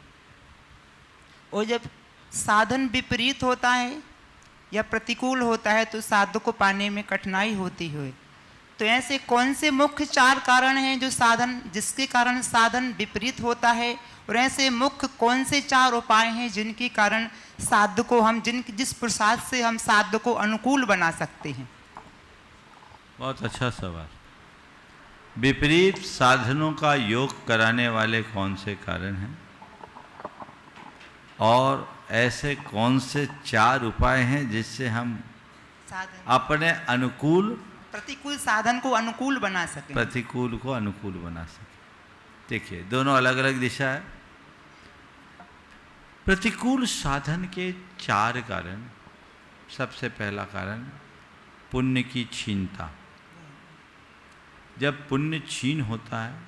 और जब साधन विपरीत होता है या प्रतिकूल होता है तो साध्य को पाने में कठिनाई होती है। तो ऐसे कौन से मुख्य 4 कारण हैं जो जिसके कारण साधन विपरीत होता है, और ऐसे मुख्य कौन से 4 उपाय हैं जिनके कारण साध्य को हम जिस प्रसाद से हम साध्य को अनुकूल बना सकते हैं? बहुत अच्छा सवाल। विपरीत साधनों का योग कराने वाले कौन से कारण हैं और ऐसे कौन से 4 उपाय हैं जिससे हम साधन अपने अनुकूल प्रतिकूल साधन को अनुकूल बना सकें। प्रतिकूल को अनुकूल बना सके। देखिए, दोनों अलग अलग दिशा है। प्रतिकूल साधन के 4 कारण। सबसे पहला कारण पुण्य की क्षीणता। जब पुण्य क्षीण होता है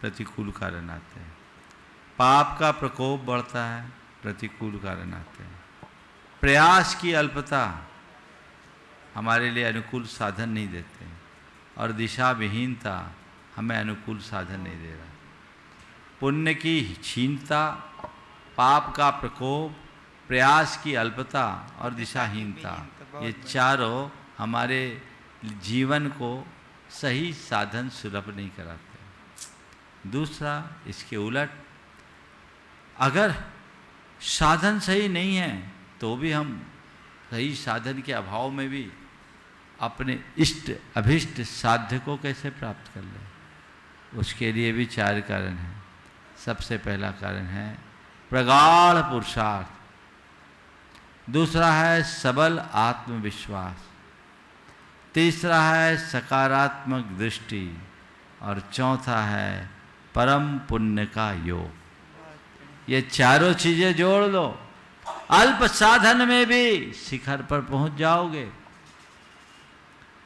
प्रतिकूल कारण आते हैं। पाप का प्रकोप बढ़ता है, प्रतिकूल कारण आते हैं। प्रयास की अल्पता हमारे लिए अनुकूल साधन नहीं देते, और दिशा विहीनता हमें अनुकूल साधन नहीं दे रहा। पुण्य की क्षीणता, पाप का प्रकोप, प्रयास की अल्पता और दिशाहीनता, ये चारों हमारे जीवन को सही साधन सुलभ नहीं कराते। दूसरा, इसके उलट, अगर साधन सही नहीं है तो भी हम सही साधन के अभाव में भी अपने इष्ट अभिष्ट साध्य को कैसे प्राप्त कर लें, उसके लिए भी 4 कारण हैं। सबसे पहला कारण है प्रगाढ़ पुरुषार्थ, दूसरा है सबल आत्मविश्वास, तीसरा है सकारात्मक दृष्टि, और चौथा है परम पुण्य का योग। ये चारों चीजें जोड़ लो, अल्प साधन में भी शिखर पर पहुंच जाओगे।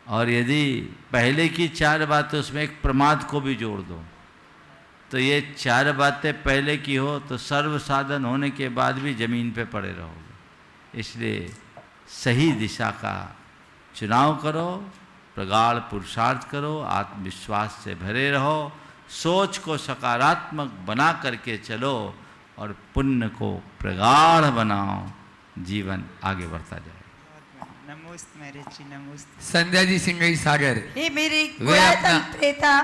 और यदि पहले की 4 बातें उसमें एक प्रमाद को भी जोड़ दो तो ये 4 बातें पहले की हो तो सर्व साधन होने के बाद भी जमीन पे पड़े रहोगे। इसलिए सही दिशा का चुनाव करो, प्रगाढ़ पुरुषार्थ करो, आत्मविश्वास से भरे रहो, सोच को सकारात्मक बना करके चलो और पुण्य को प्रगाढ़ बनाओ, जीवन आगे बढ़ता जाए। नमोस्त मेरे जी, नमोस्त। संध्या जी सिंगई सागर। हे मेरे वे गुणायतन अपना- प्रेता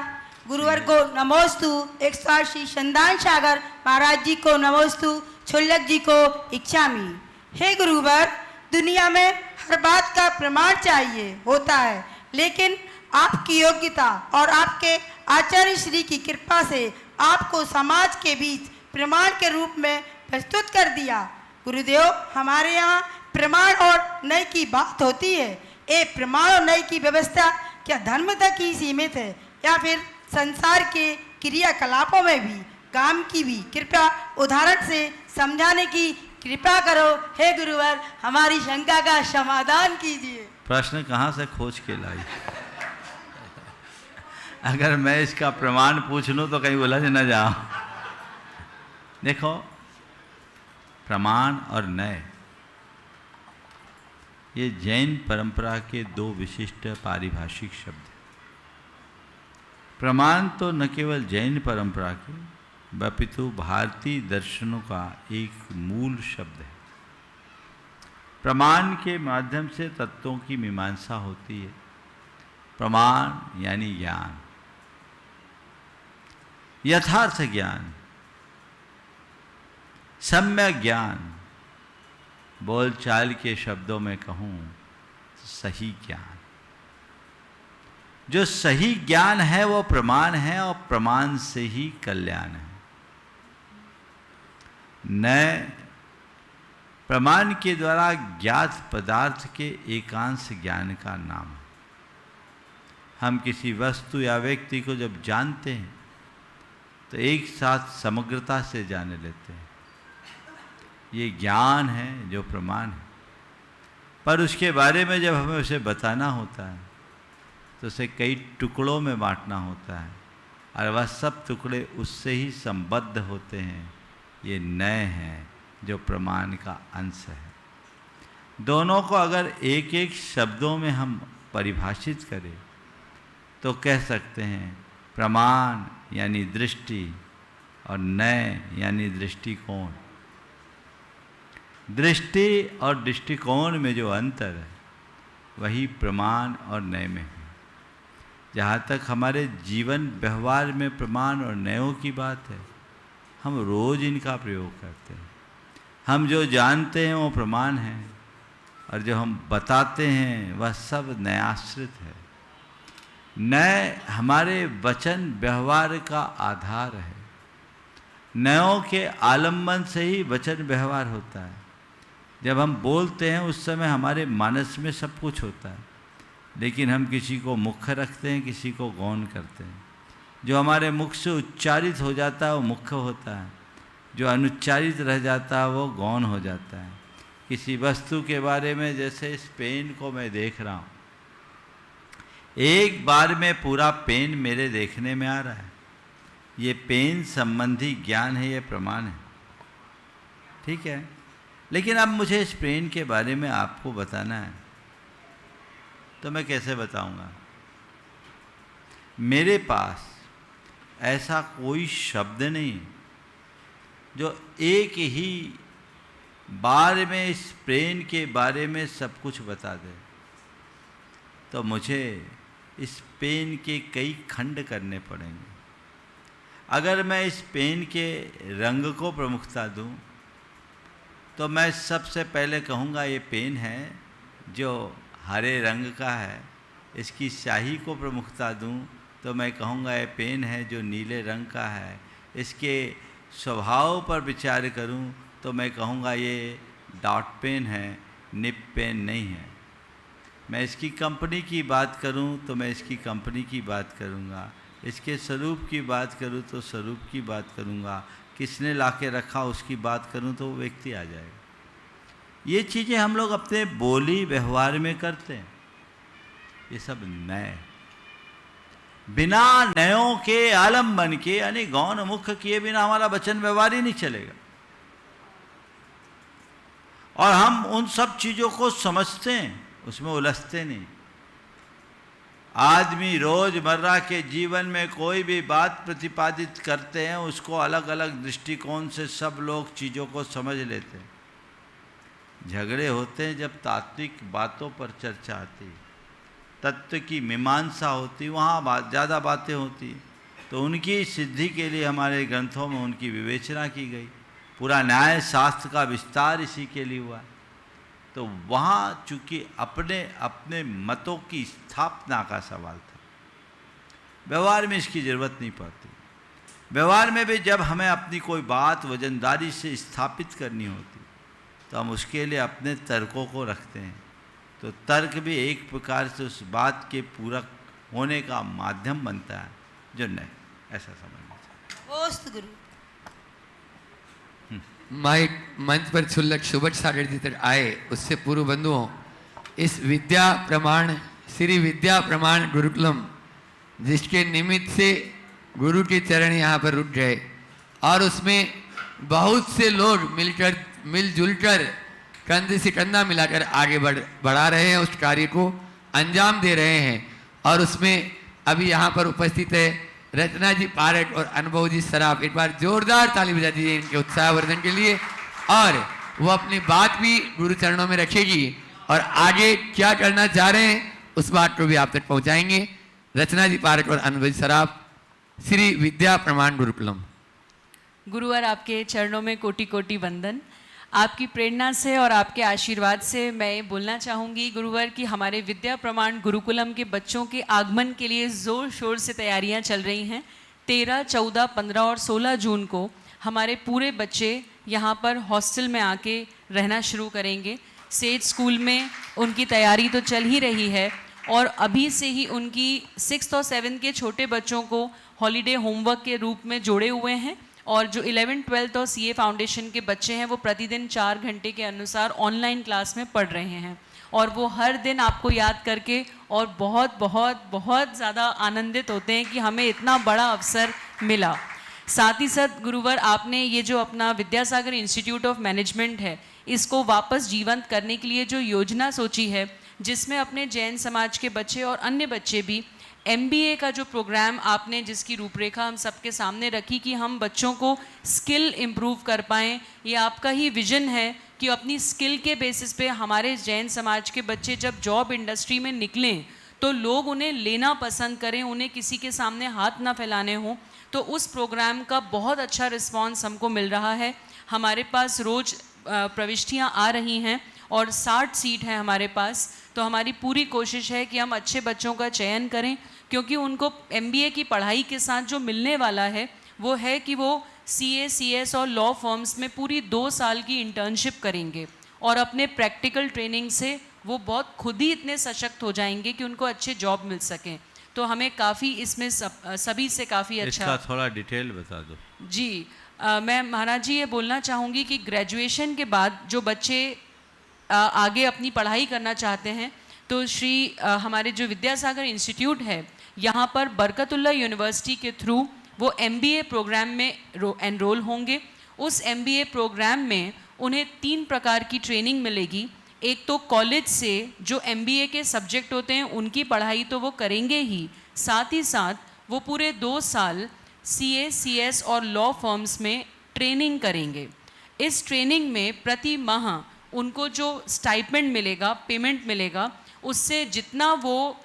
गुरुवर को नमोस्तु, 180 संदान सागर महाराज जी को नमोस्तु, छुल्लक जी को इच्छामी। हे गुरुवर, दुनिया में हर बात का प्रमाण चाहिए होता है, लेकिन आपकी योग्यता और आपके आचार्य श्री की कृपा से आपको समाज के बीच प्रमाण के रूप में प्रस्तुत कर दिया। गुरुदेव, हमारे यहाँ प्रमाण और नय की बात होती है। ये प्रमाण और नय की व्यवस्था क्या धर्म तक ही सीमित है या फिर संसार के क्रियाकलापों में भी, काम की भी कृपया उदाहरण से समझाने की कृपा करो। हे गुरुवर, हमारी शंका का समाधान कीजिए। प्रश्न कहाँ से खोज के लाई? अगर मैं इसका प्रमाण पूछ लूँ तो कहीं उलझ न जाओ। देखो, प्रमाण और नय ये जैन परंपरा के 2 विशिष्ट पारिभाषिक शब्द हैं। प्रमाण तो न केवल जैन परंपरा के अपितु भारतीय दर्शनों का एक मूल शब्द है। प्रमाण के माध्यम से तत्वों की मीमांसा होती है। प्रमाण यानी ज्ञान, यथार्थ ज्ञान, सम्यक ज्ञान, बोलचाल के शब्दों में कहूं तो सही ज्ञान। जो सही ज्ञान है वो प्रमाण है और प्रमाण से ही कल्याण है। न प्रमाण के द्वारा ज्ञात पदार्थ के एकांश ज्ञान का नाम है। हम किसी वस्तु या व्यक्ति को जब जानते हैं तो एक साथ समग्रता से जाने लेते हैं। ये ज्ञान है जो प्रमाण है। पर उसके बारे में जब हमें उसे बताना होता है तो उसे कई टुकड़ों में बांटना होता है और वह सब टुकड़े उससे ही संबद्ध होते हैं। ये नए हैं जो प्रमाण का अंश है। दोनों को अगर एक एक शब्दों में हम परिभाषित करें तो कह सकते हैं प्रमाण यानी दृष्टि और नए यानी दृष्टिकोण। दृष्टि और दृष्टिकोण में जो अंतर है वही प्रमाण और नए में है। जहाँ तक हमारे जीवन व्यवहार में प्रमाण और नयों की बात है, हम रोज़ इनका प्रयोग करते हैं। हम जो जानते हैं वो प्रमाण है और जो हम बताते हैं वह सब नयाश्रित है। नए हमारे वचन व्यवहार का आधार है। नयों के आलम्बन से ही वचन व्यवहार होता है। जब हम बोलते हैं उस समय हमारे मानस में सब कुछ होता है, लेकिन हम किसी को मुख्य रखते हैं, किसी को गौण करते हैं। जो हमारे मुख से उच्चारित हो जाता है वो मुख्य होता है, जो अनुच्चारित रह जाता है वो गौण हो जाता है। किसी वस्तु के बारे में, जैसे इस पेन को मैं देख रहा हूँ, एक बार में पूरा पेन मेरे देखने में आ रहा है, ये पेन संबंधी ज्ञान है, ये प्रमाण है, ठीक है। लेकिन अब मुझे इस पेन के बारे में आपको बताना है तो मैं कैसे बताऊंगा? मेरे पास ऐसा कोई शब्द नहीं जो एक ही बार में इस पेन के बारे में सब कुछ बता दे। तो मुझे इस पेन के कई खंड करने पड़ेंगे। अगर मैं इस पेन के रंग को प्रमुखता दूं तो मैं सबसे पहले कहूँगा ये पेन है जो हरे रंग का है। इसकी स्याही को प्रमुखता दूं तो मैं कहूँगा ये पेन है जो नीले रंग का है। इसके स्वभाव पर विचार करूं तो मैं कहूँगा ये डॉट पेन है, निब पेन नहीं है। मैं इसकी कंपनी की बात करूं तो मैं इसकी कंपनी की बात करूंगा। इसके स्वरूप की बात करूं तो स्वरूप की बात करूंगा। किसने लाके रखा उसकी बात करूं तो वो व्यक्ति आ जाएगा। ये चीज़ें हम लोग अपने बोली व्यवहार में करते हैं। ये सब नए, बिना नयों के आलम्बन के यानी गौण मुख्य किए बिना हमारा वचन व्यवहार ही नहीं चलेगा। और हम उन सब चीज़ों को समझते हैं, उसमें उलझते नहीं। आदमी रोजमर्रा के जीवन में कोई भी बात प्रतिपादित करते हैं, उसको अलग अलग दृष्टिकोण से सब लोग चीज़ों को समझ लेते हैं। झगड़े होते हैं जब तात्विक बातों पर चर्चा आती, तत्व की मीमांसा होती, वहाँ ज़्यादा बातें होती, तो उनकी सिद्धि के लिए हमारे ग्रंथों में उनकी विवेचना की गई। पूरा न्याय शास्त्र का विस्तार इसी के लिए हुआ। तो वहाँ चूँकि अपने अपने मतों की स्थापना का सवाल था, व्यवहार में इसकी ज़रूरत नहीं पड़ती। व्यवहार में भी जब हमें अपनी कोई बात वजनदारी से स्थापित करनी होती तो हम उसके लिए अपने तर्कों को रखते हैं। तो तर्क भी एक प्रकार से उस बात के पूरक होने का माध्यम बनता है जो नहीं, ऐसा समझना चाहिए। ओस्त गुरु। माइक मंच पर क्षुल्लक सुबट सागर जी तक आए, उससे पूर्व बंधुओं, इस विद्या प्रमाण श्री विद्या प्रमाण गुरुकुलम जिसके निमित्त से गुरु के चरण यहाँ पर रुक गए और उसमें बहुत से लोग मिलजुल कर कंधे से कंधा मिलाकर आगे बढ़ा रहे हैं, उस कार्य को अंजाम दे रहे हैं। और उसमें अभी यहाँ पर उपस्थित है रचना जी पारट और अनुभव जी सराफ, एक बार जोरदार ताली बजा दीजिए इनके उत्साहवर्धन के लिए। और वो अपनी बात भी गुरु चरणों में रखेगी और आगे क्या करना चाह रहे हैं उस बात को भी आप तक पहुंचाएंगे। रचना जी पारट और अनुभव जी सराफ, श्री विद्या प्रमाण गुरुकुलम। गुरुवर, आपके चरणों में कोटि कोटि वंदन। आपकी प्रेरणा से और आपके आशीर्वाद से मैं ये बोलना चाहूँगी गुरुवर कि हमारे विद्या प्रमाण गुरुकुलम के बच्चों के आगमन के लिए ज़ोर शोर से तैयारियां चल रही हैं। 13, 14, 15 और 16 जून को हमारे पूरे बच्चे यहाँ पर हॉस्टल में आके रहना शुरू करेंगे। सेज स्कूल में उनकी तैयारी तो चल ही रही है और अभी से ही उनकी 6th और 7th के छोटे बच्चों को हॉलीडे होमवर्क के रूप में जोड़े हुए हैं और जो 11th, 12th और CA फाउंडेशन के बच्चे हैं वो प्रतिदिन 4 घंटे के अनुसार ऑनलाइन क्लास में पढ़ रहे हैं और वो हर दिन आपको याद करके और बहुत बहुत बहुत ज़्यादा आनंदित होते हैं कि हमें इतना बड़ा अवसर मिला। साथ ही साथ गुरुवर, आपने ये जो अपना विद्यासागर इंस्टीट्यूट ऑफ मैनेजमेंट है इसको वापस जीवंत करने के लिए जो योजना सोची है, जिसमें अपने जैन समाज के बच्चे और अन्य बच्चे भी MBA का जो प्रोग्राम आपने, जिसकी रूपरेखा हम सबके सामने रखी कि हम बच्चों को स्किल इम्प्रूव कर पाएँ, ये आपका ही विजन है कि अपनी स्किल के बेसिस पे हमारे जैन समाज के बच्चे जब जॉब इंडस्ट्री में निकलें तो लोग उन्हें लेना पसंद करें, उन्हें किसी के सामने हाथ ना फैलाने हों। तो उस प्रोग्राम का बहुत अच्छा रिस्पांस हमको मिल रहा है। हमारे पास रोज़ प्रविष्टियाँ आ रही हैं और 60 सीट हैं हमारे पास। तो हमारी पूरी कोशिश है कि हम अच्छे बच्चों का चयन करें, क्योंकि उनको MBA की पढ़ाई के साथ जो मिलने वाला है वो है कि वो CA, CS और लॉ फर्म्स में पूरी 2 साल की इंटर्नशिप करेंगे और अपने प्रैक्टिकल ट्रेनिंग से वो बहुत खुद ही इतने सशक्त हो जाएंगे कि उनको अच्छे जॉब मिल सकें। तो हमें काफ़ी इसमें सभी से काफ़ी अच्छा। इसका थोड़ा डिटेल बता दो जी। मैं महाराज जी ये बोलना चाहूँगी कि ग्रेजुएशन के बाद जो बच्चे आगे अपनी पढ़ाई करना चाहते हैं तो हमारे जो विद्यासागर इंस्टीट्यूट है यहाँ पर बरकतुल्लाह यूनिवर्सिटी के थ्रू वो MBA प्रोग्राम में एनरोल होंगे। उस MBA प्रोग्राम में उन्हें 3 प्रकार की ट्रेनिंग मिलेगी। एक तो कॉलेज से जो MBA के सब्जेक्ट होते हैं उनकी पढ़ाई तो वो करेंगे ही, साथ ही साथ वो पूरे 2 साल CA, CS और लॉ फर्म्स में ट्रेनिंग करेंगे। इस ट्रेनिंग में प्रति माह उनको जो स्टाइपेंड मिलेगा, पेमेंट मिलेगा, उससे जितना वो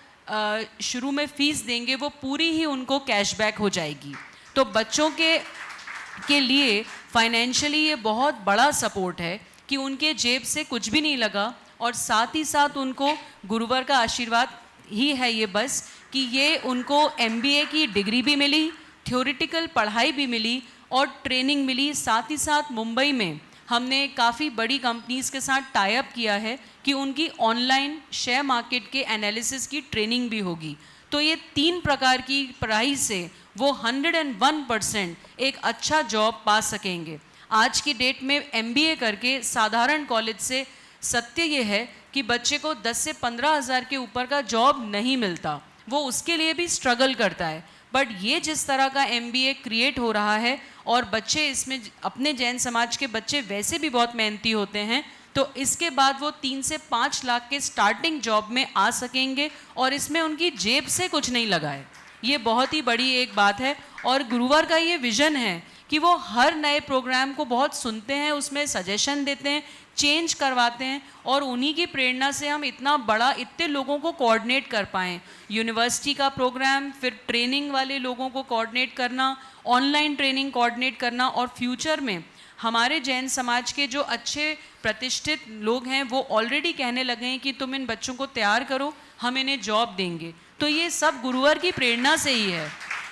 शुरू में फ़ीस देंगे वो पूरी ही उनको कैशबैक हो जाएगी। तो बच्चों के लिए फाइनेंशियली ये बहुत बड़ा सपोर्ट है कि उनके जेब से कुछ भी नहीं लगा और साथ ही साथ उनको गुरुवर का आशीर्वाद ही है ये बस कि ये उनको MBA की डिग्री भी मिली, थ्योरेटिकल पढ़ाई भी मिली और ट्रेनिंग मिली। साथ ही साथ मुंबई में हमने काफ़ी बड़ी कंपनीज़ के साथ टाई अप किया है कि उनकी ऑनलाइन शेयर मार्केट के एनालिसिस की ट्रेनिंग भी होगी। तो ये 3 प्रकार की पढ़ाई से वो 101% एक अच्छा जॉब पा सकेंगे। आज की डेट में MBA करके साधारण कॉलेज से सत्य ये है कि बच्चे को 10 से 15 हज़ार के ऊपर का जॉब नहीं मिलता, वो उसके लिए भी स्ट्रगल करता है। बट ये जिस तरह का MBA क्रिएट हो रहा है और बच्चे इसमें, अपने जैन समाज के बच्चे वैसे भी बहुत मेहनती होते हैं, तो इसके बाद वो 3 से 5 लाख के स्टार्टिंग जॉब में आ सकेंगे और इसमें उनकी जेब से कुछ नहीं लगा है। ये बहुत ही बड़ी एक बात है और गुरुवार का ये विज़न है कि वो हर नए प्रोग्राम को बहुत सुनते हैं, उसमें सजेशन देते हैं, चेंज करवाते हैं और उन्हीं की प्रेरणा से हम इतना बड़ा, इतने लोगों को कोऑर्डिनेट कर पाएँ। यूनिवर्सिटी का प्रोग्राम, फिर ट्रेनिंग वाले लोगों को कोऑर्डिनेट करना, ऑनलाइन ट्रेनिंग कोऑर्डिनेट करना और फ्यूचर में हमारे जैन समाज के जो अच्छे प्रतिष्ठित लोग हैं वो ऑलरेडी कहने लगे हैं कि तुम इन बच्चों को तैयार करो, हम इन्हें जॉब देंगे। तो ये सब गुरुवर की प्रेरणा से ही है।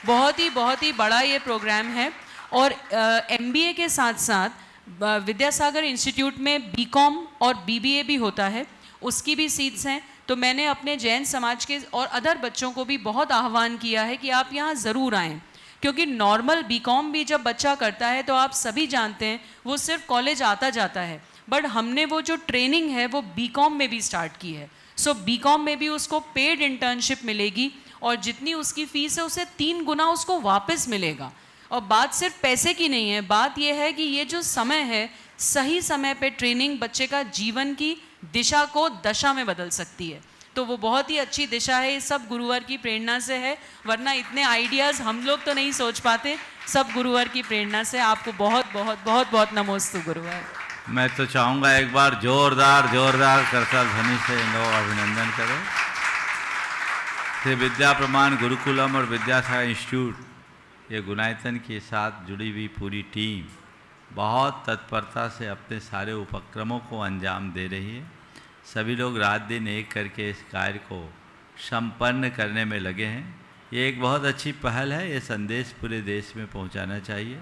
बहुत ही बड़ा ये प्रोग्राम है। और MBA के साथ साथ विद्यासागर इंस्टीट्यूट में BCom और BBA भी होता है, उसकी भी सीट्स हैं। तो मैंने अपने जैन समाज के और अदर बच्चों को भी बहुत आह्वान किया है कि आप यहाँ ज़रूर आएँ, क्योंकि नॉर्मल BCom भी जब बच्चा करता है तो आप सभी जानते हैं वो सिर्फ कॉलेज आता जाता है, बट हमने वो जो ट्रेनिंग है वो BCom में भी स्टार्ट की है। सो BCom में भी उसको पेड इंटर्नशिप मिलेगी और जितनी उसकी फ़ीस है उससे 3 गुना उसको वापस मिलेगा। और बात सिर्फ पैसे की नहीं है, बात यह है कि ये जो समय है, सही समय पे ट्रेनिंग बच्चे का जीवन की दिशा को दशा में बदल सकती है। तो वो बहुत ही अच्छी दिशा है, सब गुरुवर की प्रेरणा से है, वरना इतने आइडियाज़ हम लोग तो नहीं सोच पाते, सब गुरुवर की प्रेरणा से। आपको बहुत बहुत बहुत बहुत नमोस्तु गुरुवर। मैं तो चाहूँगा एक बार जोरदार करताल ध्वनि से इन लोगों का अभिनंदन करें। श्री विद्या प्रमाण गुरुकुलम और विद्यासागर इंस्टीट्यूट, ये गुणायतन के साथ जुड़ी हुई पूरी टीम बहुत तत्परता से अपने सारे उपक्रमों को अंजाम दे रही है। सभी लोग रात दिन एक करके इस कार्य को संपन्न करने में लगे हैं। ये एक बहुत अच्छी पहल है, ये संदेश पूरे देश में पहुंचाना चाहिए।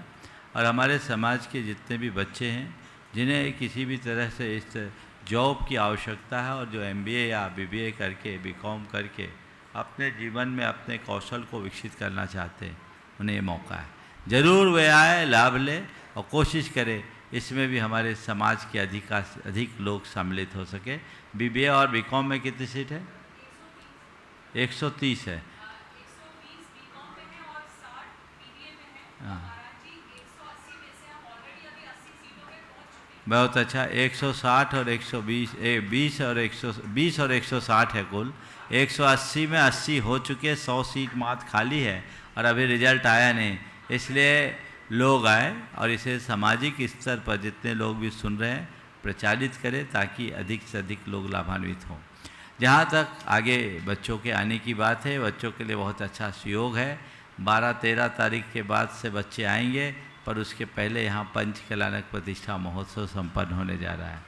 और हमारे समाज के जितने भी बच्चे हैं जिन्हें किसी भी तरह से इस जॉब की आवश्यकता है और जो MBA या BBA करके BCom करके अपने जीवन में अपने कौशल को विकसित करना चाहते हैं, उन्हें ये मौका है। ज़रूर वे आए, लाभ लें और कोशिश करें इसमें भी हमारे समाज के अधिक लोग सम्मिलित हो सके। BBA और BCom में कितनी सीट है? 130 है। बहुत अच्छा, 160 और 120 20 और 160 है कुल। 180 में 80 हो चुके, 100 सीट मात्र खाली है और अभी रिजल्ट आया नहीं, इसलिए लोग आए और इसे सामाजिक स्तर पर जितने लोग भी सुन रहे हैं प्रचारित करें ताकि अधिक से अधिक लोग लाभान्वित हों। जहाँ तक आगे बच्चों के आने की बात है, बच्चों के लिए बहुत अच्छा सहयोग है। 12-13 तारीख के बाद से बच्चे आएंगे, पर उसके पहले यहाँ पंचकल्याणक प्रतिष्ठा महोत्सव संपन्न होने जा रहा है।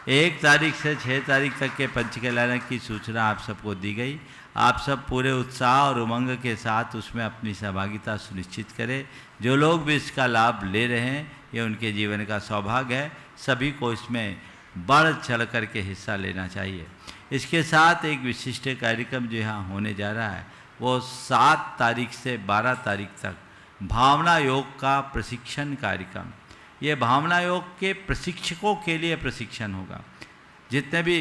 1 तारीख से 6 तारीख तक के पंचकल्याणक की सूचना आप सबको दी गई। आप सब पूरे उत्साह और उमंग के साथ उसमें अपनी सहभागिता सुनिश्चित करें। जो लोग भी इसका लाभ ले रहे हैं, ये उनके जीवन का सौभाग्य है। सभी को इसमें बढ़ चढ़ कर के हिस्सा लेना चाहिए। इसके साथ एक विशिष्ट कार्यक्रम जो यहाँ होने जा रहा है वो 7 तारीख से 12 तारीख तक भावना योग का प्रशिक्षण कार्यक्रम। ये भावना योग के प्रशिक्षकों के लिए प्रशिक्षण होगा। जितने भी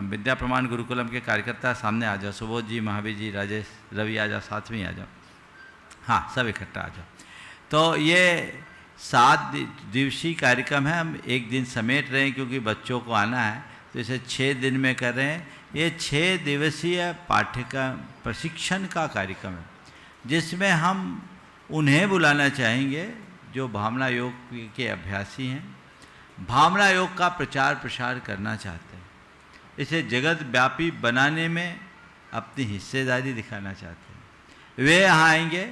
विद्या प्रमाण गुरुकुलम के कार्यकर्ता सामने आ जाओ, सुबोध जी, महावीर जी, राजेश, रवि आ जाओ, साथ में आ जाओ। हाँ, सब इकट्ठा आ जाओ। तो ये 7 दिवसीय कार्यक्रम है। हम एक दिन समेट रहे हैं क्योंकि बच्चों को आना है, तो इसे 6 दिन में कर रहे हैं। ये 6 दिवसीय पाठ्यक्रम प्रशिक्षण का कार्यक्रम है, जिसमें हम उन्हें बुलाना चाहेंगे जो भावना योग के अभ्यासी हैं, भावना योग का प्रचार प्रसार करना चाहते हैं, इसे जगत व्यापी बनाने में अपनी हिस्सेदारी दिखाना चाहते हैं। वे यहाँ आएंगे।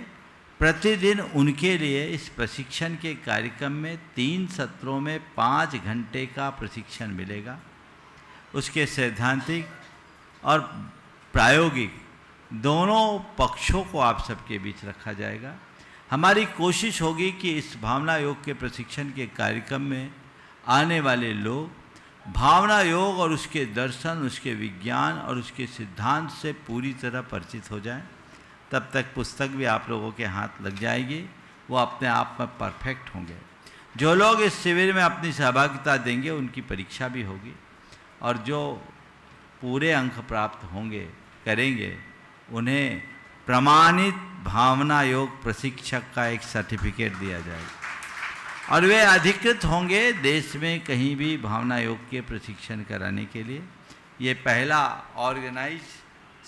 प्रतिदिन उनके लिए इस प्रशिक्षण के कार्यक्रम में 3 सत्रों में 5 घंटे का प्रशिक्षण मिलेगा। उसके सैद्धांतिक और प्रायोगिक दोनों पक्षों को आप सबके बीच रखा जाएगा। हमारी कोशिश होगी कि इस भावना योग के प्रशिक्षण के कार्यक्रम में आने वाले लोग भावना योग और उसके दर्शन, उसके विज्ञान और उसके सिद्धांत से पूरी तरह परिचित हो जाएं। तब तक पुस्तक भी आप लोगों के हाथ लग जाएगी, वो अपने आप में परफेक्ट होंगे। जो लोग इस शिविर में अपनी सहभागिता देंगे उनकी परीक्षा भी होगी, और जो पूरे अंक प्राप्त होंगे करेंगे उन्हें प्रमाणित भावना योग प्रशिक्षक का एक सर्टिफिकेट दिया जाएगा और वे अधिकृत होंगे देश में कहीं भी भावना योग के प्रशिक्षण कराने के लिए। ये पहला ऑर्गेनाइज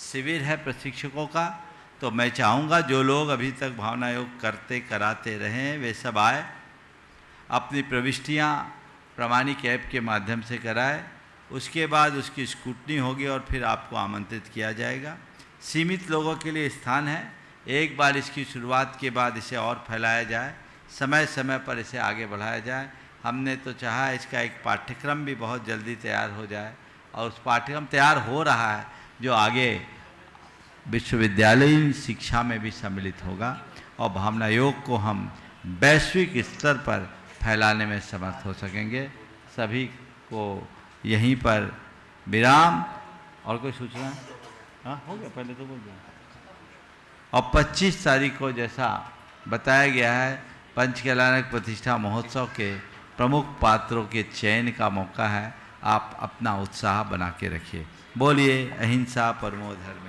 शिविर है प्रशिक्षकों का। तो मैं चाहूँगा जो लोग अभी तक भावना योग करते कराते रहे हैं वे सब आए, अपनी प्रविष्टियाँ प्रमाणिक ऐप के माध्यम से कराए। उसके बाद उसकी स्क्रूटनी होगी और फिर आपको आमंत्रित किया जाएगा। सीमित लोगों के लिए स्थान है। एक बार इसकी शुरुआत के बाद इसे और फैलाया जाए, समय समय पर इसे आगे बढ़ाया जाए। हमने तो चाहा इसका एक पाठ्यक्रम भी बहुत जल्दी तैयार हो जाए, और उस पाठ्यक्रम तैयार हो रहा है जो आगे विश्वविद्यालयीन शिक्षा में भी सम्मिलित होगा, और भावना योग को हम वैश्विक स्तर पर फैलाने में समर्थ हो सकेंगे। सभी को यहीं पर विराम। और कोई सूचना? हाँ, हो गया, पहले तो बोल दिया। और 25 तारीख को जैसा बताया गया है पंचकल्याणक प्रतिष्ठा महोत्सव के प्रमुख पात्रों के चयन का मौका है। आप अपना उत्साह बना के रखिए। बोलिए अहिंसा परमो धर्म।